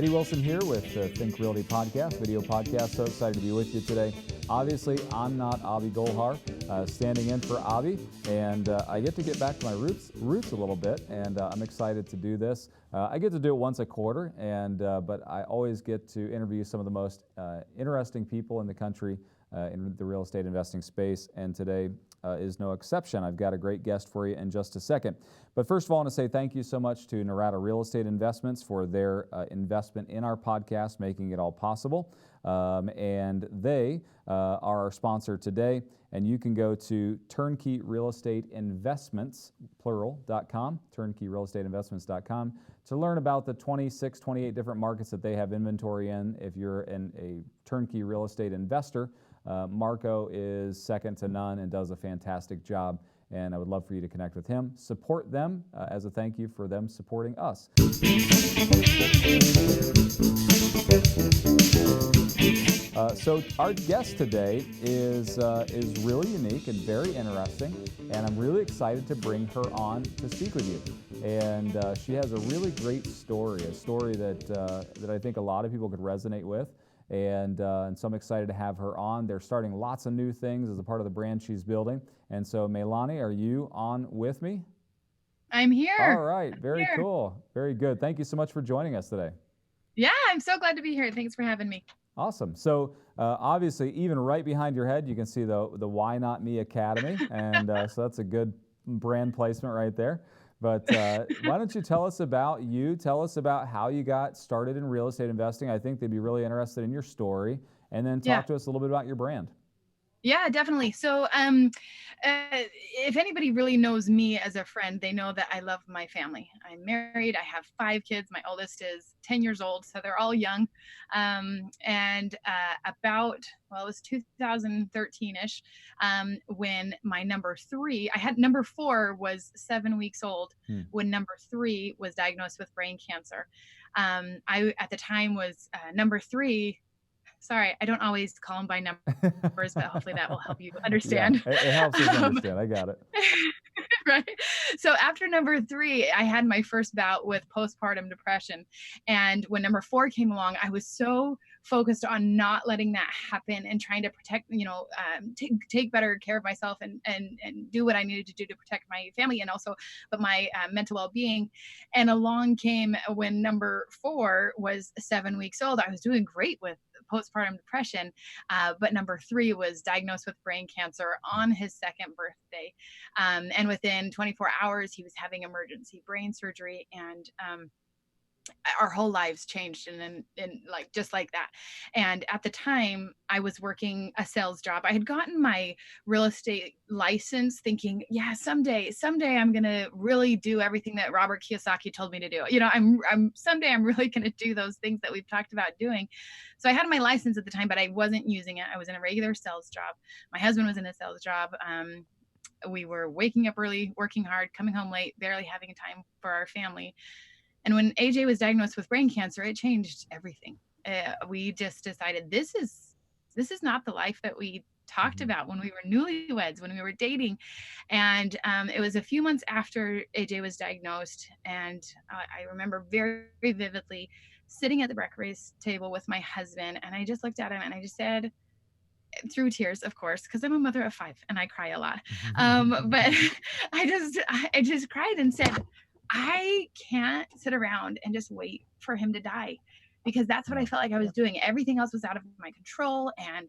Eddie Wilson here with the Think Realty podcast, video podcast. So excited to be with you today. Obviously, I'm not Avi Golhar, standing in for Avi, and I get to get back to my roots a little bit, and I'm excited to do this. I get to do it once a quarter, and but I always get to interview some of the most interesting people in the country in the real estate investing space, and today is no exception. I've got a great guest for you in just a second. But first of all, I want to say thank you so much to Norada Real Estate Investments for their investment in our podcast, making it all possible. And they are our sponsor today. And you can go to turnkeyrealestateinvestments, plural.com, turnkeyrealestateinvestments.com, to learn about the 26, 28 different markets that they have inventory in. If you're a turnkey real estate investor, Marco is second to none and does a fantastic job, and I would love for you to connect with him. Support them as a thank you for them supporting us. So our guest today is really unique and very interesting, and I'm really excited to bring her on to speak with you. And she has a really great story, a story that I think a lot of people could resonate with. And so I'm excited to have her on. They're starting lots of new things as a part of the brand she's building. And so, MeiLani, are you on with me? I'm here. All right. Very cool. Very good. Thank you so much for joining us today. Yeah, I'm so glad to be here. Thanks for having me. Awesome. So obviously, even right behind your head, you can see the Why Not Me Academy. And so that's a good brand placement right there. But why don't you tell us about you? Tell us about how you got started in real estate investing. I think they'd be really interested in your story. And then talk to us a little bit about your brand. Yeah, definitely. So if anybody really knows me as a friend, they know that I love my family. I'm married. I have 5 kids. My oldest is 10 years old, so they're all young. It was 2013-ish when my number 3, number 4 was 7 weeks old when number 3 was diagnosed with brain cancer. I, at the time, was number 3. Sorry, I don't always call them by numbers, but hopefully that will help you understand. Yeah, it helps us understand. I got it. Right. So after number 3, I had my first bout with postpartum depression. And when number 4 came along, I was so focused on not letting that happen and trying to protect, take better care of myself and do what I needed to do to protect my family and also but my mental well-being. And along came when number 4 was 7 weeks old. I was doing great with postpartum depression, but number 3 was diagnosed with brain cancer on his 2nd birthday. And within 24 hours, he was having emergency brain surgery, and our whole lives changed in like just like that. And at the time, I was working a sales job. I had gotten my real estate license thinking, yeah, someday I'm going to really do everything that Robert Kiyosaki told me to do. Someday I'm really going to do those things that we've talked about doing. So I had my license at the time, but I wasn't using it. I was in a regular sales job. My husband was in a sales job. We were waking up early, working hard, coming home late, barely having time for our family. And when AJ was diagnosed with brain cancer, it changed everything. We just decided this is not the life that we talked about when we were newlyweds, when we were dating. And it was a few months after AJ was diagnosed. And I remember very, very vividly sitting at the breakfast table with my husband. And I just looked at him and I just said, through tears, of course, because I'm a mother of 5 and I cry a lot. But I just cried and said, I can't sit around and just wait for him to die, because that's what I felt like I was doing. Everything else was out of my control, and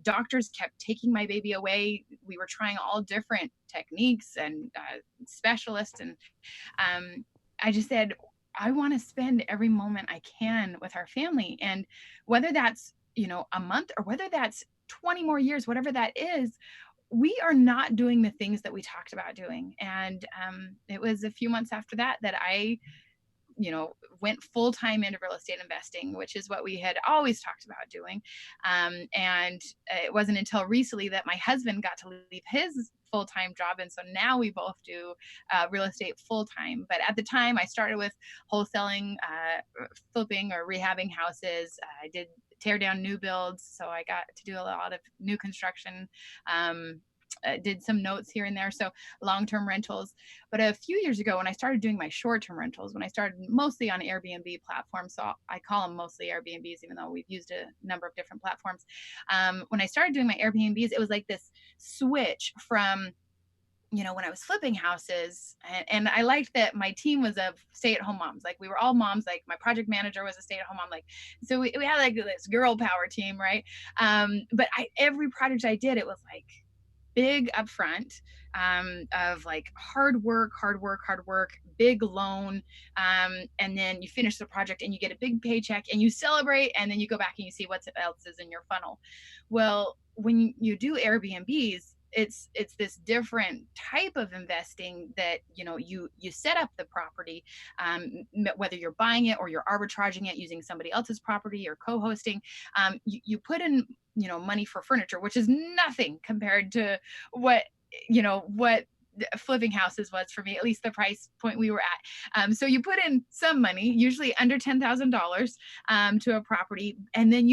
doctors kept taking my baby away. We were trying all different techniques and specialists, and I just said, I want to spend every moment I can with our family. And whether that's, a month or whether that's 20 more years, whatever that is, we are not doing the things that we talked about doing. And it was a few months after that I went full-time into real estate investing, which is what we had always talked about doing. And it wasn't until recently that my husband got to leave his full-time job. And so now we both do real estate full-time. But at the time, I started with wholesaling, flipping or rehabbing houses. I did tear down new builds. So I got to do a lot of new construction. did some notes here and there. So long-term rentals. But a few years ago, when I started doing my short-term rentals, when I started mostly on Airbnb platforms, so I call them mostly Airbnbs, even though we've used a number of different platforms. When I started doing my Airbnbs, it was like this switch from, when I was flipping houses, and I liked that my team was of stay-at-home moms. Like, we were all moms. Like, my project manager was a stay-at-home mom. Like, so we had like this girl power team, right? But every project I did, it was like big upfront, of like hard work, big loan, and then you finish the project and you get a big paycheck and you celebrate, and then you go back and you see what else is in your funnel. Well, when you do Airbnbs, it's this different type of investing that you set up the property, whether you're buying it or you're arbitraging it using somebody else's property or co-hosting. You put in money for furniture, which is nothing compared to what flipping houses was for me, at least the price point we were at. So you put in some money, usually under $10,000, to a property, and then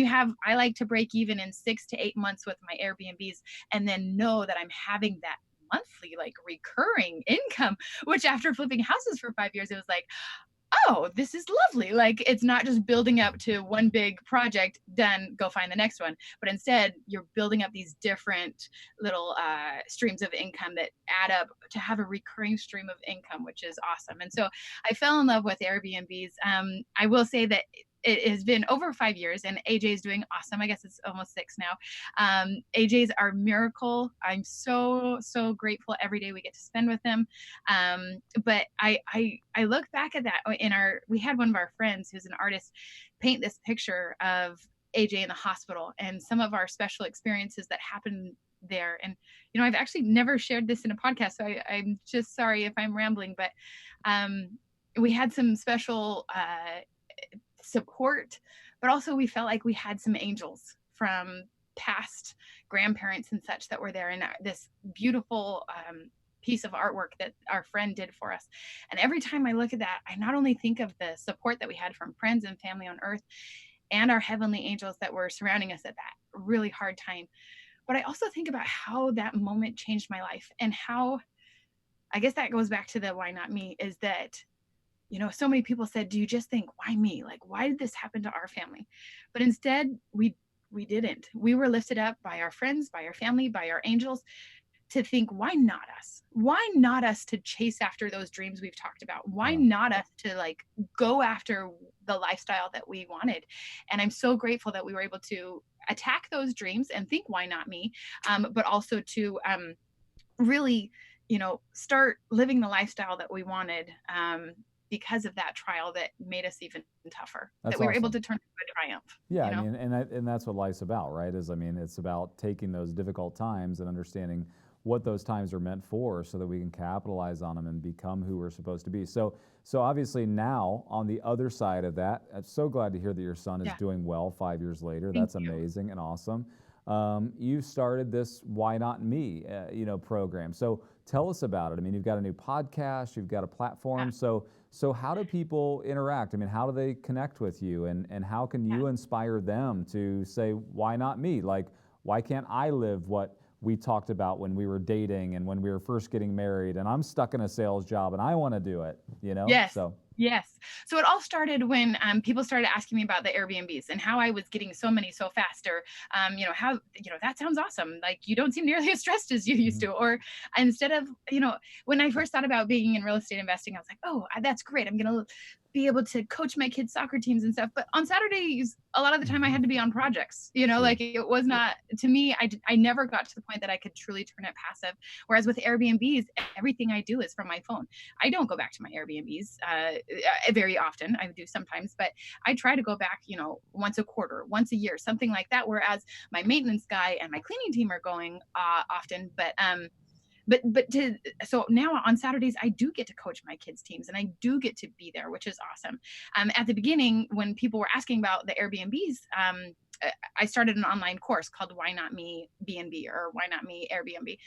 I like to break even in 6 to 8 months with my Airbnbs, and then know that I'm having that monthly, like, recurring income, which after flipping houses for 5 years, it was like, oh, this is lovely. Like, it's not just building up to one big project, done, go find the next one. But instead, you're building up these different little streams of income that add up to have a recurring stream of income, which is awesome. And so I fell in love with Airbnbs. I will say that it has been over 5 years, and AJ's doing awesome. I guess it's almost 6 now. AJ's our miracle. I'm so grateful every day we get to spend with him. But I look back at that we had one of our friends who's an artist paint this picture of AJ in the hospital and some of our special experiences that happened there. And I've actually never shared this in a podcast, so I'm just sorry if I'm rambling, but we had some special support, but also we felt like we had some angels from past grandparents and such that were there in this beautiful piece of artwork that our friend did for us. And every time I look at that, I not only think of the support that we had from friends and family on earth and our heavenly angels that were surrounding us at that really hard time, but I also think about how that moment changed my life, and how, I guess that goes back to the why not me, is that so many people said, do you just think, why me? Like, why did this happen to our family? But instead, we didn't. We were lifted up by our friends, by our family, by our angels, to think, why not us? Why not us to chase after those dreams we've talked about? Why not us to, like, go after the lifestyle that we wanted? And I'm so grateful that we were able to attack those dreams and think, why not me? But also to really, start living the lifestyle that we wanted, because of that trial that made us even tougher. That's that we were able awesome. to turn into a triumph. Yeah, I mean, and that's what life's about, right? It's about taking those difficult times and understanding what those times are meant for, so that we can capitalize on them and become who we're supposed to be. So obviously now, on the other side of that, I'm so glad to hear that your son is doing well 5 years later. That's amazing and awesome. You started this Why Not Me, program. So tell us about it. I mean, you've got a new podcast, you've got a platform. So how do people interact? I mean, how do they connect with you, and how can you inspire them to say, why not me? Like, why can't I live what we talked about when we were dating and when we were first getting married, and I'm stuck in a sales job and I want to do it, Yes. So. Yes. So it all started when people started asking me about the Airbnbs and how I was getting so many so fast, or how that sounds awesome. Like, you don't seem nearly as stressed as you used to. Or instead of when I first thought about being in real estate investing, I was like, oh, that's great. I'm gonna be able to coach my kids' soccer teams and stuff. But on Saturdays, a lot of the time I had to be on projects. Like, it was not, to me, I never got to the point that I could truly turn it passive. Whereas with Airbnbs, everything I do is from my phone. I don't go back to my Airbnbs very often. I do sometimes, but I try to go back, once a quarter, once a year, something like that. Whereas my maintenance guy and my cleaning team are going often, so now on Saturdays, I do get to coach my kids' teams, and I do get to be there, which is awesome. At the beginning, when people were asking about the Airbnbs, I started an online course called Why Not Me BNB, or Why Not Me Airbnb.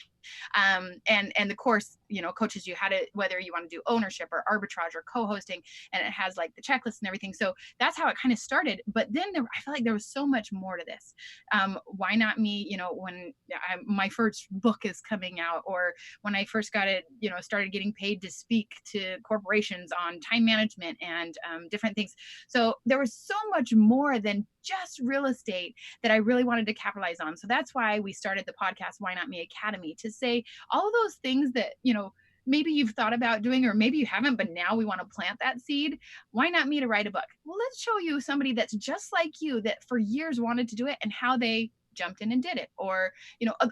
And the course, coaches you how to, whether you want to do ownership or arbitrage or co-hosting, and it has like the checklist and everything. So that's how it kind of started. But then I feel like there was so much more to this. Why Not Me, when my first book is coming out, or when I first got it, started getting paid to speak to corporations on time management and different things. So there was so much more than just real estate that I really wanted to capitalize on. So that's why we started the podcast, Why Not Me Academy, to say all of those things that, maybe you've thought about doing, or maybe you haven't, but now we want to plant that seed. Why not me to write a book? Well, let's show you somebody that's just like you, that for years wanted to do it, and how they jumped in and did it. Or,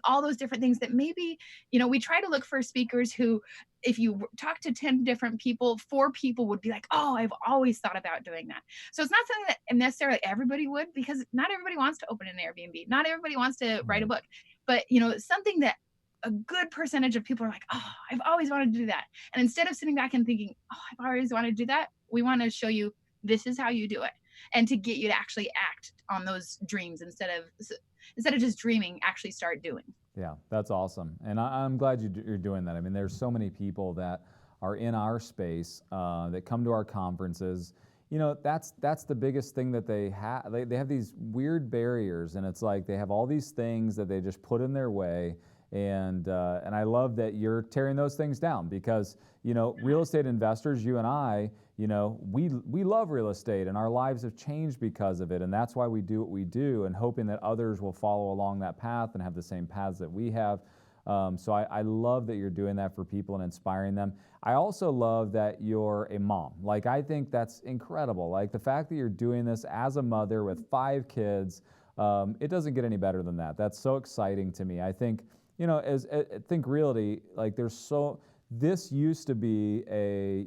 all those different things that maybe, we try to look for speakers who, if you talk to 10 different people, 4 people would be like, oh, I've always thought about doing that. So it's not something that necessarily everybody would, because not everybody wants to open an Airbnb. Not everybody wants to write a book, but something that a good percentage of people are like, oh, I've always wanted to do that. And instead of sitting back and thinking, oh, I've always wanted to do that, we want to show you this is how you do it, and to get you to actually act on those dreams instead of just dreaming, actually start doing. Yeah, that's awesome. And I'm glad you're doing that. I mean, there's so many people that are in our space that come to our conferences. That's the biggest thing that they have. They have these weird barriers, and it's like they have all these things that they just put in their way. And I love that you're tearing those things down, because, real estate investors, you and I, we love real estate, and our lives have changed because of it. And that's why we do what we do, and hoping that others will follow along that path and have the same paths that we have. So I love that you're doing that for people and inspiring them. I also love that you're a mom. Like, I think that's incredible. Like, the fact that you're doing this as a mother with 5 kids, it doesn't get any better than that. That's so exciting to me. I think, think realty, like, this used to be a,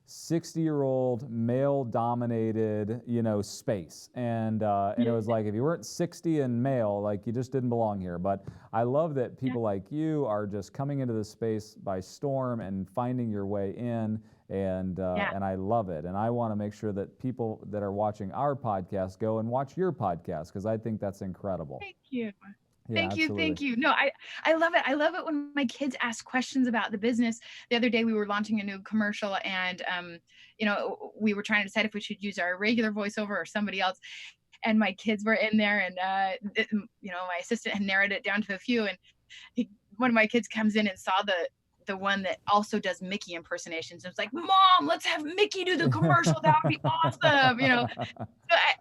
60-year-old male-dominated, space, and it was like, if you weren't 60 and male, like, you just didn't belong here. But I love that people like you are just coming into this space by storm and finding your way in, and I love it. And I want to make sure that people that are watching our podcast go and watch your podcast, because I think that's incredible. Thank you. Yeah, Thank you. No, I love it. I love it when my kids ask questions about the business. The other day we were launching a new commercial, and we were trying to decide if we should use our regular voiceover or somebody else. And my kids were in there, and my assistant had narrowed it down to a few, and one of my kids comes in and saw the one that also does Mickey impersonations. It was like, Mom, let's have Mickey do the commercial. That would be awesome. So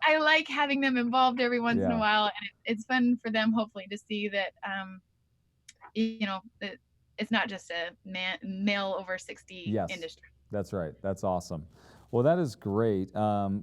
I like having them involved every once in a while, and it's fun for them, hopefully, to see that, that it's not just a male over 60 industry. That's right. That's awesome. Well, that is great.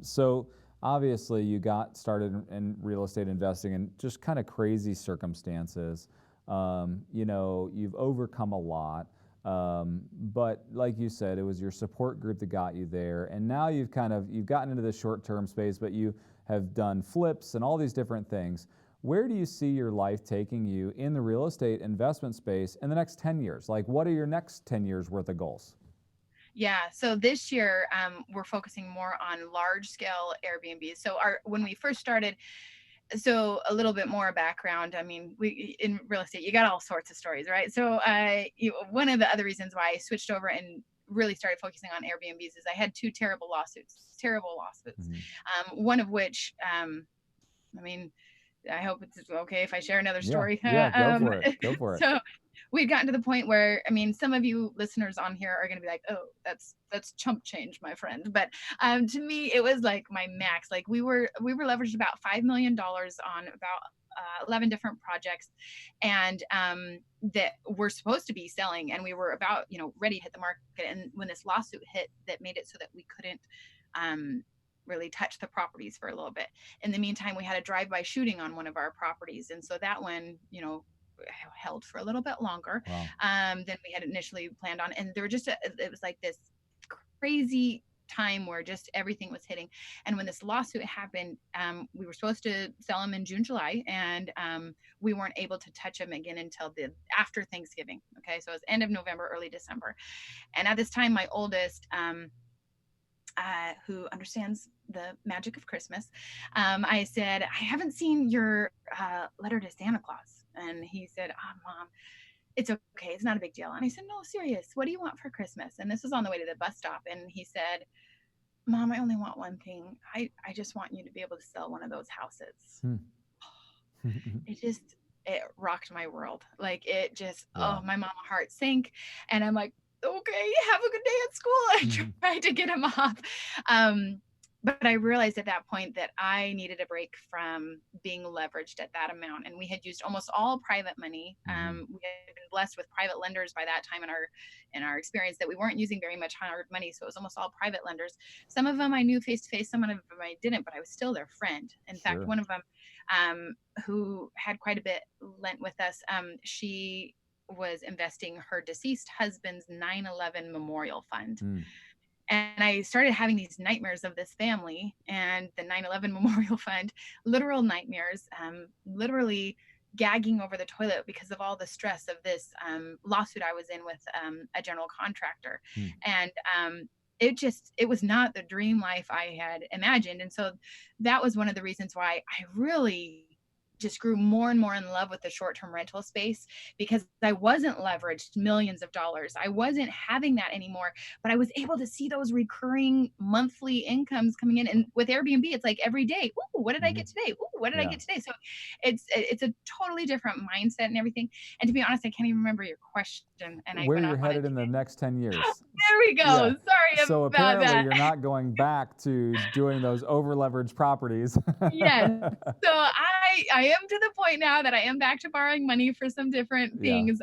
So obviously you got started in real estate investing in just kind of crazy circumstances. You've overcome a lot. But like you said, it was your support group that got you there, and now you've gotten into the short-term space, but you have done flips and all these different things. Where do you see your life taking you in the real estate investment space in the next 10 years? Like, what are your next 10 years worth of goals? Yeah, so this year we're focusing more on large-scale Airbnbs. So when we first started, so a little bit more background. I mean, we in real estate, you got all sorts of stories, right? So one of the other reasons why I switched over and really started focusing on Airbnbs is I had 2 terrible lawsuits. Mm-hmm. One of which, I mean, I hope it's okay if I share another story. Yeah, go for it. So we'd gotten to the point where, I mean, some of you listeners on here are going to be like, oh, that's chump change, my friend. But to me, it was like my max. Like we were leveraged about $5 million on about 11 different projects, and that were supposed to be selling, and we were about, ready to hit the market. And when this lawsuit hit, that made it so that we couldn't really touch the properties for a little bit. In the meantime, we had a drive-by shooting on one of our properties, and so that one, held for a little bit longer than we had initially planned on. And there were it was like this crazy time where just everything was hitting. And when this lawsuit happened, we were supposed to sell them in June, July, and we weren't able to touch them again until after Thanksgiving. Okay, so it was end of November, early December. And at this time, my oldest, who understands the magic of Christmas, I said, I haven't seen your letter to Santa Claus. And he said, oh, Mom, it's okay. It's not a big deal. And I said, no, serious. What do you want for Christmas? And this was on the way to the bus stop. And he said, Mom, I only want one thing. I just want you to be able to sell one of those houses. It rocked my world. Like it just, Yeah. my mama heart sank. And I'm like, okay, have a good day at school. I tried to get him off. But I realized at that point that I needed a break from being leveraged at that amount. And we had used almost all private money. We had been blessed with private lenders by that time in our experience, that we weren't using very much hard money. So it was almost all private lenders. Some of them I knew face to face, some of them I didn't, but I was still their friend. In fact, one of them who had quite a bit lent with us, she was investing her deceased husband's 9/11 memorial fund. And I started having these nightmares of this family and the 9/11 Memorial Fund, literal nightmares, literally gagging over the toilet because of all the stress of this lawsuit I was in with a general contractor. And it was not the dream life I had imagined. And so that was one of the reasons why I really just grew more and more in love with the short-term rental space, because I wasn't leveraged millions of dollars. I wasn't having that anymore, but I was able to see those recurring monthly incomes coming in. And with Airbnb, it's like every day, ooh, what did I get today? Ooh, what did I get today? So it's a totally different mindset and everything. And to be honest, I can't even remember your question. And where you're headed in the next 10 years. There we go. Yeah. Sorry so about that. Apparently you're not going back to doing those over leveraged properties. Yes. So I am to the point now that I am back to borrowing money for some different things.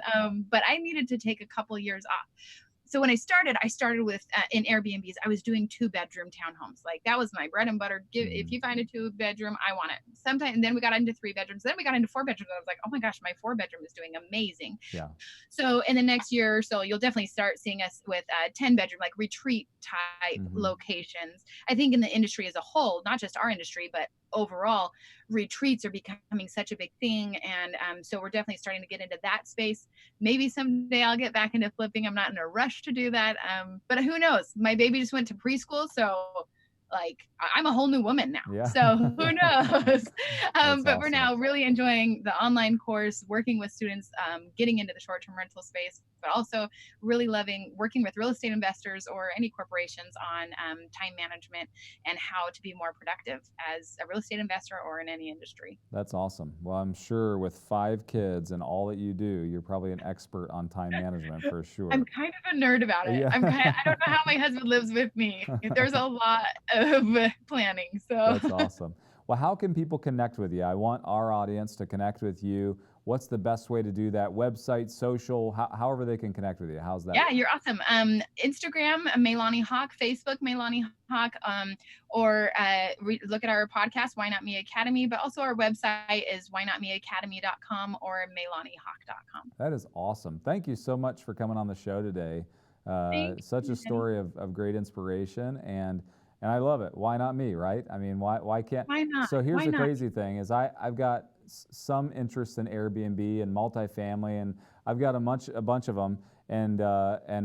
But I needed to take a couple years off. So when I started with in Airbnbs, I was doing 2-bedroom townhomes. Like that was my bread and butter. If you find a 2-bedroom, I want it. Sometimes, and then we got into 3 bedrooms. Then we got into 4 bedrooms. I was like, oh my gosh, my 4-bedroom is doing amazing. Yeah. So in the next year or so, you'll definitely start seeing us with 10-bedroom, like retreat type locations. I think in the industry as a whole, not just our industry, but overall, retreats are becoming such a big thing. And so we're definitely starting to get into that space. Maybe someday I'll get back into flipping. I'm not in a rush to do that. But who knows? My baby just went to preschool, so like I'm a whole new woman now. Yeah. So who knows? But for now, really enjoying the online course, working with students, getting into the short-term rental space, but also really loving working with real estate investors or any corporations on time management and how to be more productive as a real estate investor or in any industry. That's awesome. Well, I'm sure with 5 kids and all that you do, you're probably an expert on time management for sure. I'm kind of a nerd about it. Yeah. I don't know how my husband lives with me. There's a lot of planning. So that's awesome. Well, how can people connect with you? I want our audience to connect with you. What's the best way to do that? Website, social, however they can connect with you. How's that? Yeah, you're awesome. Instagram, MeiLani Hock, Facebook, MeiLani Hock, or look at our podcast, Why Not Me Academy, but also our website is whynotmeacademy.com or MeiLaniHock.com. That is awesome. Thank you so much for coming on the show today. Such a story of great inspiration, and I love it. Why not me, right? I mean, why can't? Why not? So here's the crazy thing is I've got some interest in Airbnb and multifamily, and I've got a bunch of them. And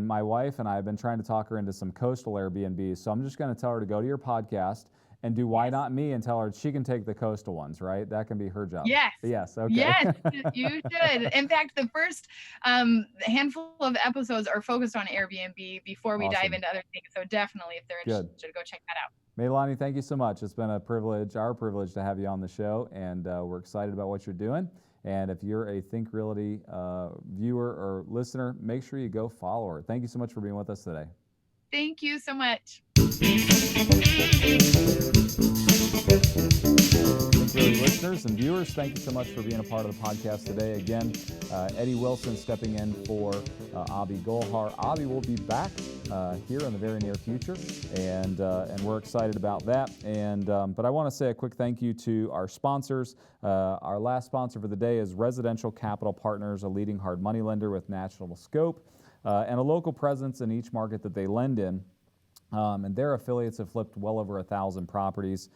my wife and I have been trying to talk her into some coastal Airbnbs. So I'm just going to tell her to go to your podcast and do Why Not Me, and tell her she can take the coastal ones, right? That can be her job. Yes. Yes. Okay. Yes, you should. In fact, the first handful of episodes are focused on Airbnb before we dive into other things. So definitely, if they're interested, go check that out. MeiLani, thank you so much. It's been a privilege, our privilege, to have you on the show, and we're excited about what you're doing. And if you're a Think Realty viewer or listener, make sure you go follow her. Thank you so much for being with us today. Thank you so much. Listeners and viewers, thank you so much for being a part of the podcast today. Again, Eddie Wilson stepping in for Abhi Golhar. Abhi will be back here in the very near future, and we're excited about that. But I want to say a quick thank you to our sponsors. Our last sponsor for the day is Residential Capital Partners, a leading hard money lender with national scope and a local presence in each market that they lend in. And their affiliates have flipped well over 1,000 properties.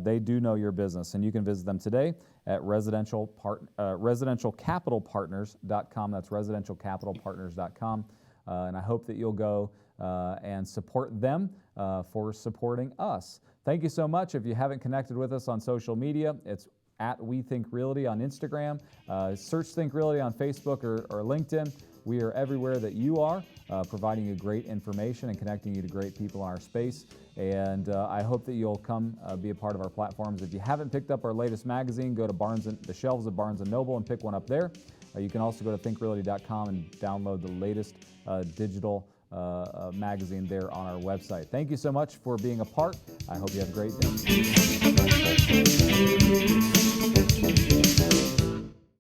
They do know your business, and you can visit them today at residentialcapitalpartners.com. That's residentialcapitalpartners.com. And I hope that you'll go and support them for supporting us. Thank you so much. If you haven't connected with us on social media, it's at We Think Realty on Instagram. Search Think Realty on Facebook or LinkedIn. We are everywhere that you are, providing you great information and connecting you to great people in our space. And I hope that you'll come be a part of our platforms. If you haven't picked up our latest magazine, go to the shelves of Barnes & Noble and pick one up there. You can also go to thinkrealty.com and download the latest digital magazine there on our website. Thank you so much for being a part. I hope you have a great day.